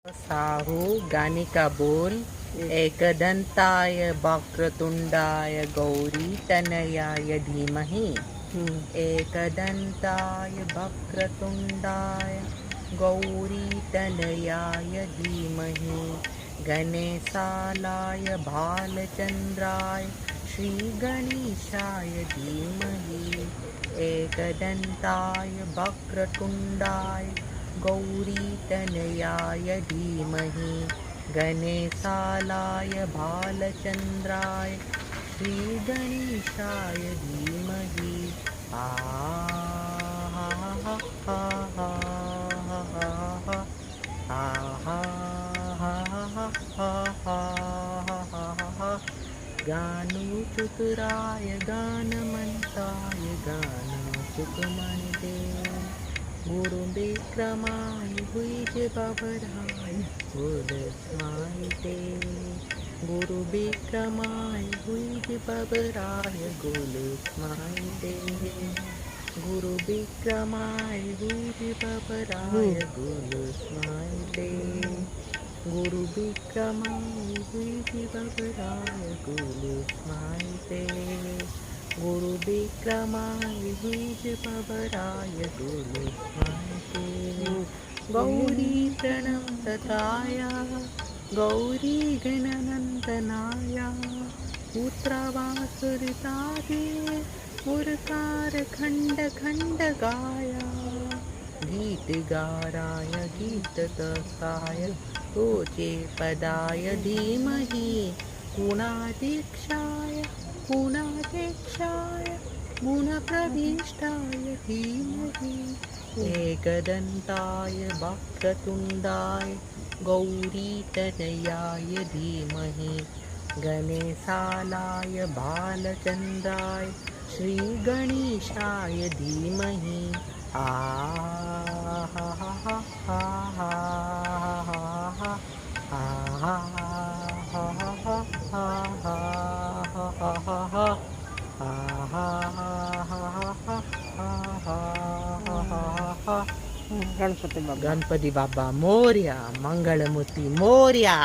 साहू गाने का बोल। एकदंताय वक्रतुंडाय गौरी तनयाय धीमहि। एकदंताय वक्रतुंडाय गौरी तनयाय धीमहि। गणेशालाय भालचंद्राय श्री गणेशाय धीमहि। एकदंताय वक्रतुंडाय गौरी तनयाय धीमहि। गणेशालाय भालचंद्राय श्री गणेशाय धीमहि। आ हा हा हा हा हा हा हा हा हा। गानोचुतराय गानमंताय गानोचुत म्हणते। गुरु विक्रमाय हुईज बाबराय गुलस माहिते। गुरु विक्रमाय हुईज बाबराय गुलस माहिते। गुरु विक्रमाय हुईज बाबराय गुलस माहिते। गुरु विक्रमाय हुईज बाबराय गुलस माहिते। गुरु विक्रमाय हुईज बाबराय गुलस माहिते। गौरी प्रणमतताया गौरी गणनंदनाया। पुत्रवासुरिता दे मुरकार खंड खंड गाया। गीत गाराय गीत तसाय तोचे पदाय धीमहि। गुणाधीक्षाय गुणाधीक्षाय गुणप्रविष्टाय धीमहि। एकदंताय वक्रतुंडाय गौरी तनयाय धीमहि। गणेशालाय भालचंद्राय श्री गणेशाय धीमहि। आ हा हा हा हा हा हा गणपती बाप्पा गणपती बाप्पा मोर्या, मंगलमूर्ती मोर्या.